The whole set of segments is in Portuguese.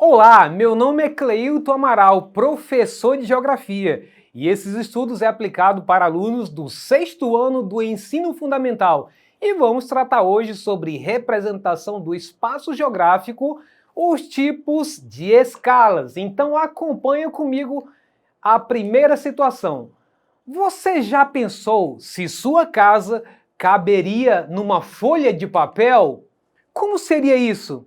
Olá, meu nome é Cleilton Amaral, professor de Geografia, e esses estudos é aplicado para alunos do sexto ano do ensino fundamental. E vamos tratar hoje sobre representação do espaço geográfico, os tipos de escalas. Então acompanha comigo a primeira situação. Você já pensou se sua casa caberia numa folha de papel? Como seria isso?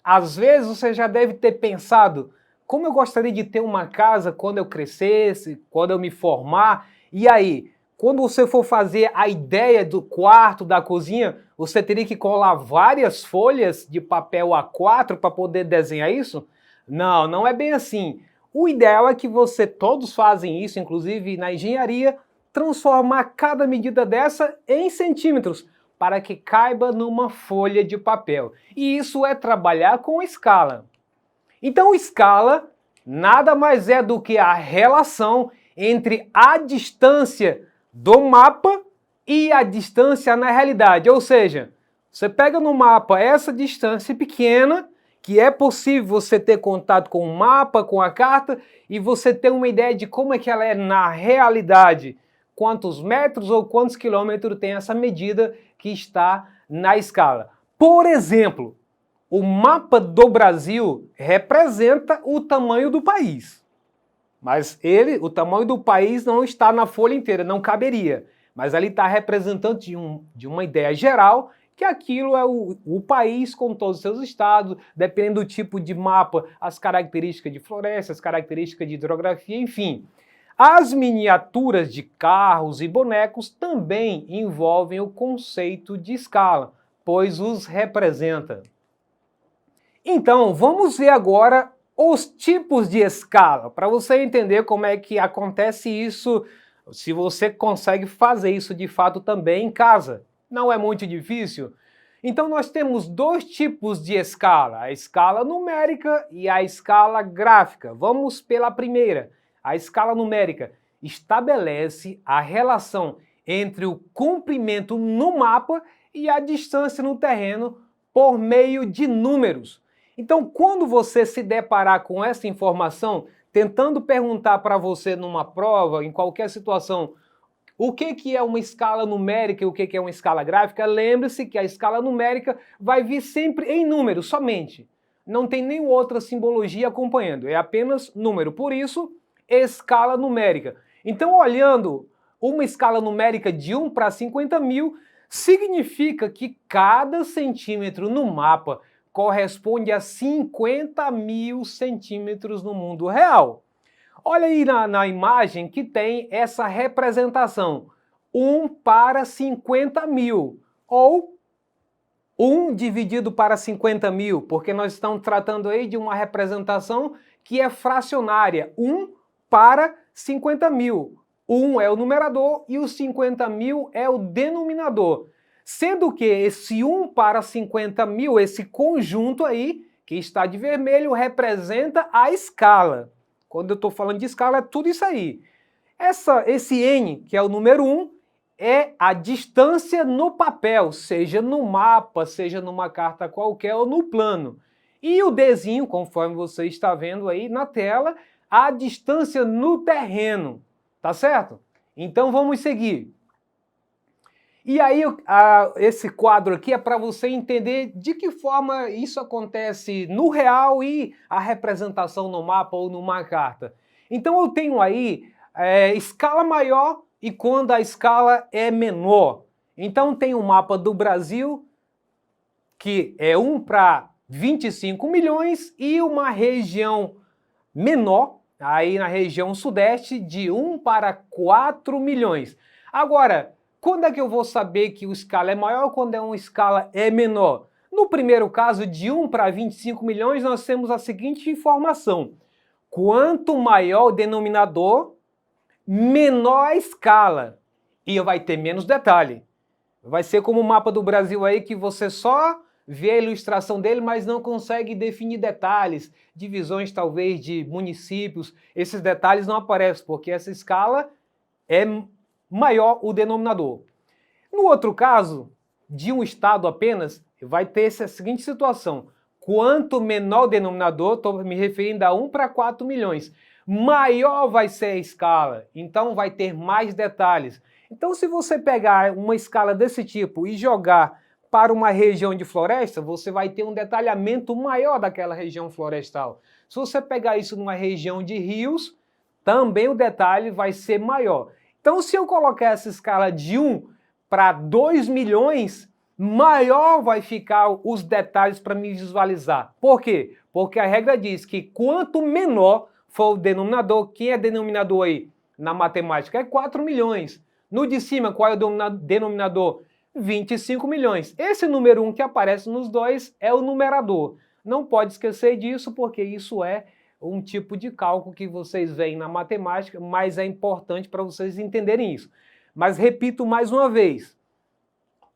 Às vezes você já deve ter pensado, como eu gostaria de ter uma casa quando eu crescesse, quando eu me formar. E aí, quando você for fazer a ideia do quarto, da cozinha, você teria que colar várias folhas de papel A4 para poder desenhar isso? Não, não é bem assim. O ideal é que todos fazem isso, inclusive na engenharia, transformar cada medida dessa em centímetros, para que caiba numa folha de papel. E isso é trabalhar com escala. Então, escala nada mais é do que a relação entre a distância do mapa e a distância na realidade. Ou seja, você pega no mapa essa distância pequena, que é possível você ter contato com o mapa, com a carta, e você ter uma ideia de como é que ela é na realidade. Quantos metros ou quantos quilômetros tem essa medida que está na escala. Por exemplo, o mapa do Brasil representa o tamanho do país. Mas o tamanho do país não está na folha inteira, não caberia. Mas ali está representando de uma ideia geral que aquilo é o país com todos os seus estados, dependendo do tipo de mapa, as características de floresta, as características de hidrografia, enfim. As miniaturas de carros e bonecos também envolvem o conceito de escala, pois os representa. Então, vamos ver agora os tipos de escala, para você entender como é que acontece isso, se você consegue fazer isso de fato também em casa. Não é muito difícil? Então nós temos dois tipos de escala, a escala numérica e a escala gráfica. Vamos pela primeira. A escala numérica estabelece a relação entre o comprimento no mapa e a distância no terreno por meio de números. Então, quando você se deparar com essa informação, tentando perguntar para você numa prova, em qualquer situação, o que é uma escala numérica e o que é uma escala gráfica, lembre-se que a escala numérica vai vir sempre em números, somente. Não tem nenhuma outra simbologia acompanhando, é apenas número. Por isso, escala numérica. Então, olhando uma escala numérica de 1 para 50 mil, significa que cada centímetro no mapa corresponde a 50 mil centímetros no mundo real. Olha aí na imagem que tem essa representação, 1 para 50 mil, ou 1 dividido para 50 mil, porque nós estamos tratando aí de uma representação que é fracionária, 1 para 50 mil. 1 é o numerador e o 50 mil é o denominador. Sendo que esse 1 para 50 mil, esse conjunto aí, que está de vermelho, representa a escala. Quando eu estou falando de escala, é tudo isso aí. Esse N, que é o número 1, é a distância no papel, seja no mapa, seja numa carta qualquer ou no plano. E o Dzinho, conforme você está vendo aí na tela, a distância no terreno, tá certo? Então vamos seguir. E aí esse quadro aqui é para você entender de que forma isso acontece no real e a representação no mapa ou numa carta. Então eu tenho aí escala maior e quando a escala é menor. Então tem o mapa do Brasil, que é 1 para 25 milhões, e uma região menor, aí na região sudeste, de 1 para 4 milhões. Agora, quando é que eu vou saber que a escala é maior quando uma escala é menor? No primeiro caso, de 1 para 25 milhões, nós temos a seguinte informação. Quanto maior o denominador, menor a escala. E vai ter menos detalhe. Vai ser como o mapa do Brasil aí, que você só vê a ilustração dele, mas não consegue definir detalhes, divisões talvez de municípios. Esses detalhes não aparecem, porque essa escala é maior o denominador. No outro caso, de um estado apenas, vai ter essa seguinte situação. quanto menor o denominador, estou me referindo a 1 para 4 milhões, maior vai ser a escala, então vai ter mais detalhes. Então, se você pegar uma escala desse tipo e jogar para uma região de floresta, você vai ter um detalhamento maior daquela região florestal. Se você pegar isso numa região de rios, também o detalhe vai ser maior. Então, se eu colocar essa escala de 1 para 2 milhões, maior vai ficar os detalhes para me visualizar. Por quê? Porque a regra diz que quanto menor for o denominador, quem é denominador aí na matemática é 4 milhões. No de cima, qual é o denominador? 25 milhões. Esse número 1 que aparece nos dois é o numerador. Não pode esquecer disso, porque isso é um tipo de cálculo que vocês veem na matemática, mas é importante para vocês entenderem isso. Mas repito mais uma vez,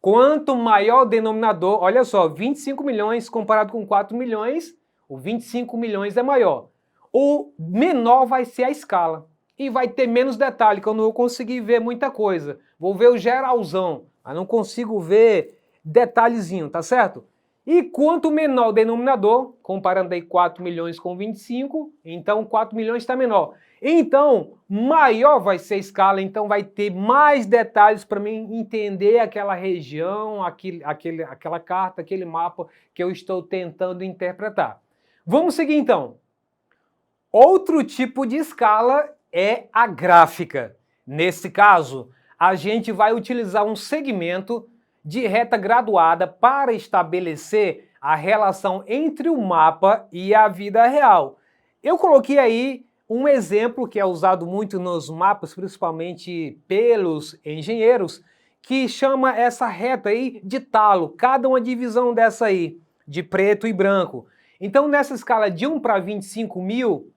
quanto maior o denominador, olha só, 25 milhões comparado com 4 milhões, o 25 milhões é maior. O menor vai ser a escala e vai ter menos detalhe, que eu não vou conseguir ver muita coisa. Vou ver o geralzão, mas não consigo ver detalhezinho, tá certo? E quanto menor o denominador, comparando aí 4 milhões com 25, então 4 milhões está menor. Então, maior vai ser a escala, então vai ter mais detalhes para mim entender aquela região, aquela carta, aquele mapa que eu estou tentando interpretar. Vamos seguir então. Outro tipo de escala é a gráfica. Nesse caso, a gente vai utilizar um segmento de reta graduada para estabelecer a relação entre o mapa e a vida real. Eu coloquei aí um exemplo que é usado muito nos mapas, principalmente pelos engenheiros, que chama essa reta aí de talo, cada uma divisão dessa aí, de preto e branco. Então, nessa escala de 1 para 25 mil,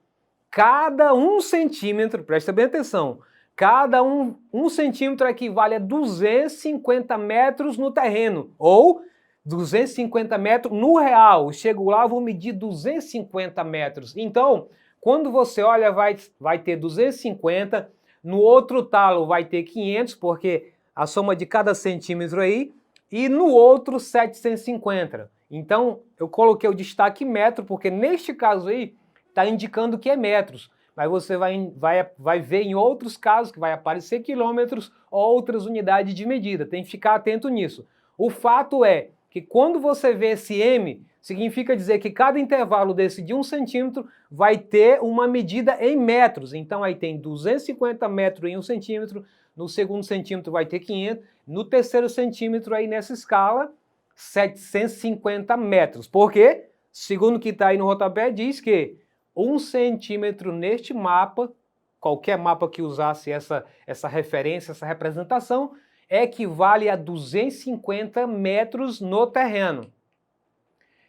cada 1 centímetro, presta bem atenção, cada 1 centímetro equivale a 250 metros no terreno, ou 250 metros no real. Chego lá, vou medir 250 metros. Então, quando você olha, vai ter 250, no outro talo vai ter 500, porque a soma de cada centímetro aí, e no outro 750. Então, eu coloquei o destaque metro, porque neste caso aí, está indicando que é metros. Mas você vai ver em outros casos que vai aparecer quilômetros ou outras unidades de medida. Tem que ficar atento nisso. O fato é que quando você vê esse M, significa dizer que cada intervalo desse de 1 centímetro vai ter uma medida em metros. Então aí tem 250 metros em 1 centímetro, no segundo centímetro vai ter 500, no terceiro centímetro aí nessa escala, 750 metros. Por quê? Segundo o que está aí no rodapé, diz que 1 centímetro neste mapa, qualquer mapa que usasse essa referência, essa representação, equivale a 250 metros no terreno.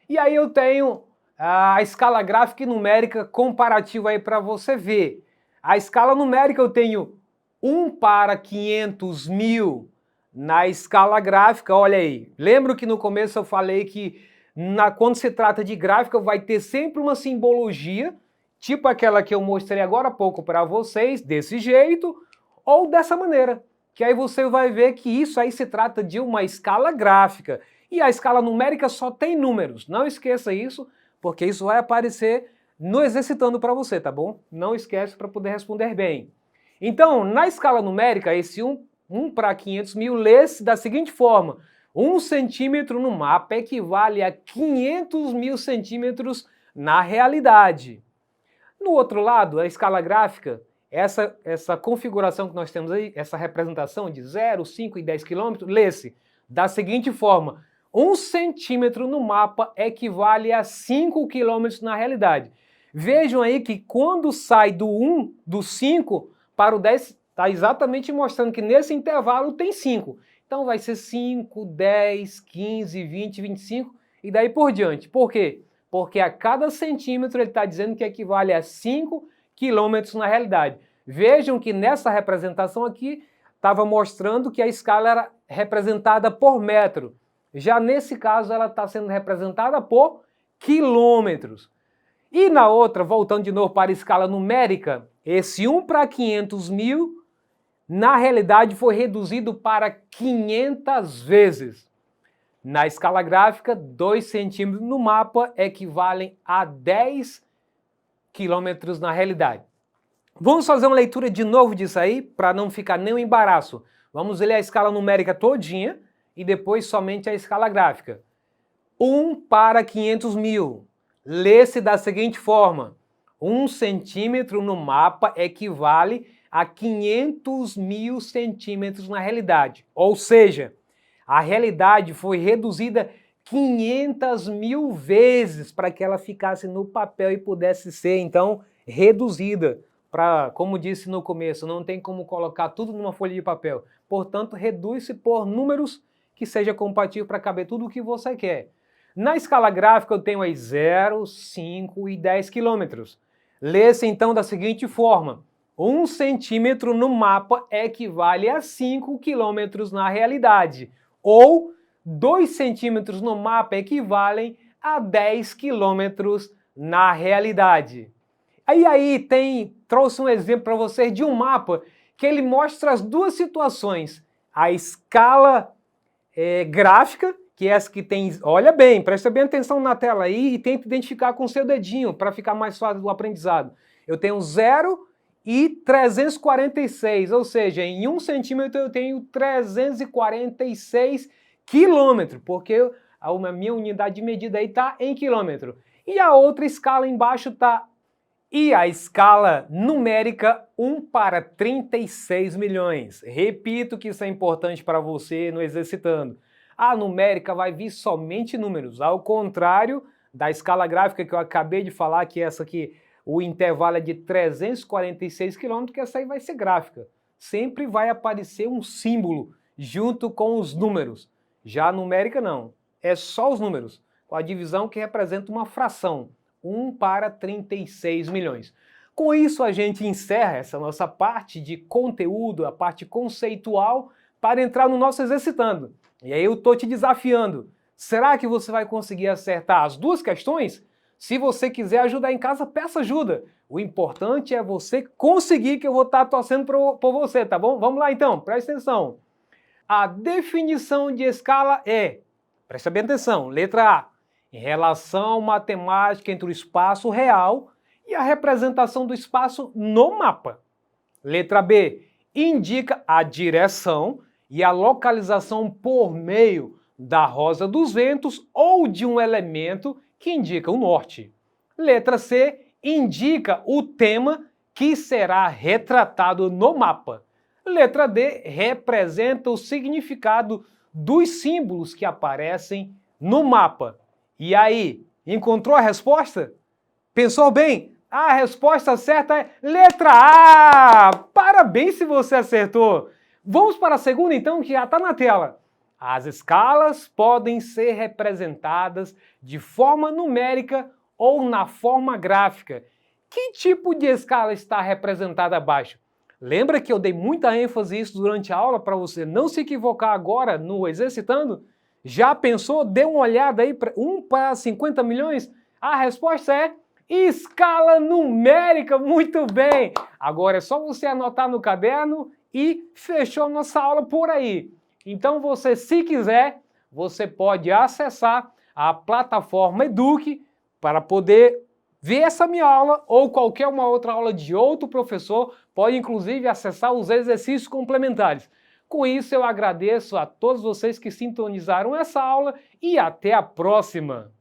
E aí eu tenho a escala gráfica e numérica comparativa aí para você ver. A escala numérica eu tenho 1 para 500 mil na escala gráfica, olha aí. Lembro que no começo eu falei que quando se trata de gráfica vai ter sempre uma simbologia, tipo aquela que eu mostrei agora há pouco para vocês, desse jeito ou dessa maneira. Que aí você vai ver que isso aí se trata de uma escala gráfica. E a escala numérica só tem números. Não esqueça isso, porque isso vai aparecer no exercitando para você, tá bom? Não esquece para poder responder bem. Então, na escala numérica, esse 1 para 500 mil lê-se da seguinte forma. 1 centímetro no mapa equivale a 500 mil centímetros na realidade. No outro lado, a escala gráfica, essa configuração que nós temos aí, essa representação de 0, 5 e 10 quilômetros, lê-se da seguinte forma. 1 centímetro no mapa equivale a 5 quilômetros na realidade. Vejam aí que quando sai do 5 para o 10, está exatamente mostrando que nesse intervalo tem 5. Então vai ser 5, 10, 15, 20, 25 e daí por diante. Por quê? Porque a cada centímetro ele está dizendo que equivale a 5 quilômetros na realidade. Vejam que nessa representação aqui estava mostrando que a escala era representada por metro. Já nesse caso ela está sendo representada por quilômetros. E na outra, voltando de novo para a escala numérica, esse 1 para 500 mil, na realidade foi reduzido para 500 vezes. Na escala gráfica, 2 centímetros no mapa equivalem a 10 quilômetros na realidade. Vamos fazer uma leitura de novo disso aí, para não ficar nenhum embaraço. Vamos ler a escala numérica todinha e depois somente a escala gráfica. 1 para 500 mil. Lê-se da seguinte forma: 1 centímetro no mapa equivale a 500 mil centímetros na realidade. Ou seja, a realidade foi reduzida 500 mil vezes para que ela ficasse no papel e pudesse ser, então, reduzida. Como disse no começo, não tem como colocar tudo numa folha de papel. Portanto, reduz-se por números que seja compatível para caber tudo o que você quer. Na escala gráfica eu tenho aí 0, 5 e 10 quilômetros. Lê-se então da seguinte forma: 1 centímetro no mapa equivale a 5 quilômetros na realidade. Ou 2 centímetros no mapa equivalem a 10 quilômetros na realidade. Aí trouxe um exemplo para vocês de um mapa que ele mostra as duas situações. A escala gráfica, que é essa que tem... Olha bem, presta bem atenção na tela aí e tenta identificar com o seu dedinho para ficar mais fácil do aprendizado. Eu tenho 0 e 346, ou seja, em 1 centímetro eu tenho 346 quilômetros, porque a minha unidade de medida aí está em quilômetro. E a outra escala embaixo está... E a escala numérica 1 para 36 milhões. Repito que isso é importante para você no Exercitando. A numérica vai vir somente números, ao contrário da escala gráfica que eu acabei de falar, que essa aqui, o intervalo é de 346 km, que essa aí vai ser gráfica. Sempre vai aparecer um símbolo junto com os números. Já a numérica não, é só os números, com a divisão que representa uma fração. 1 para 36 milhões. Com isso, a gente encerra essa nossa parte de conteúdo, a parte conceitual, para entrar no nosso Exercitando. E aí eu estou te desafiando. Será que você vai conseguir acertar as duas questões? Se você quiser ajudar em casa, peça ajuda. O importante é você conseguir, que eu vou estar torcendo por você, tá bom? Vamos lá então, presta atenção. A definição de escala é, presta bem atenção, letra A, em relação matemática entre o espaço real e a representação do espaço no mapa. Letra B, indica a direção e a localização por meio da rosa dos ventos ou de um elemento que indica o norte. Letra C, indica o tema que será retratado no mapa. Letra D, representa o significado dos símbolos que aparecem no mapa. E aí, encontrou a resposta? Pensou bem? A resposta certa é letra A! Parabéns se você acertou! Vamos para a segunda então, que já está na tela. As escalas podem ser representadas de forma numérica ou na forma gráfica. Que tipo de escala está representada abaixo? Lembra que eu dei muita ênfase nisso durante a aula para você não se equivocar agora no Exercitando? Já pensou? Dê uma olhada aí, 1 para 50 milhões? A resposta é escala numérica, muito bem! Agora é só você anotar no caderno e fechou nossa aula por aí. Então você, se quiser, você pode acessar a plataforma Eduque para poder ver essa minha aula ou qualquer uma outra aula de outro professor, pode inclusive acessar os exercícios complementares. Com isso, eu agradeço a todos vocês que sintonizaram essa aula e até a próxima!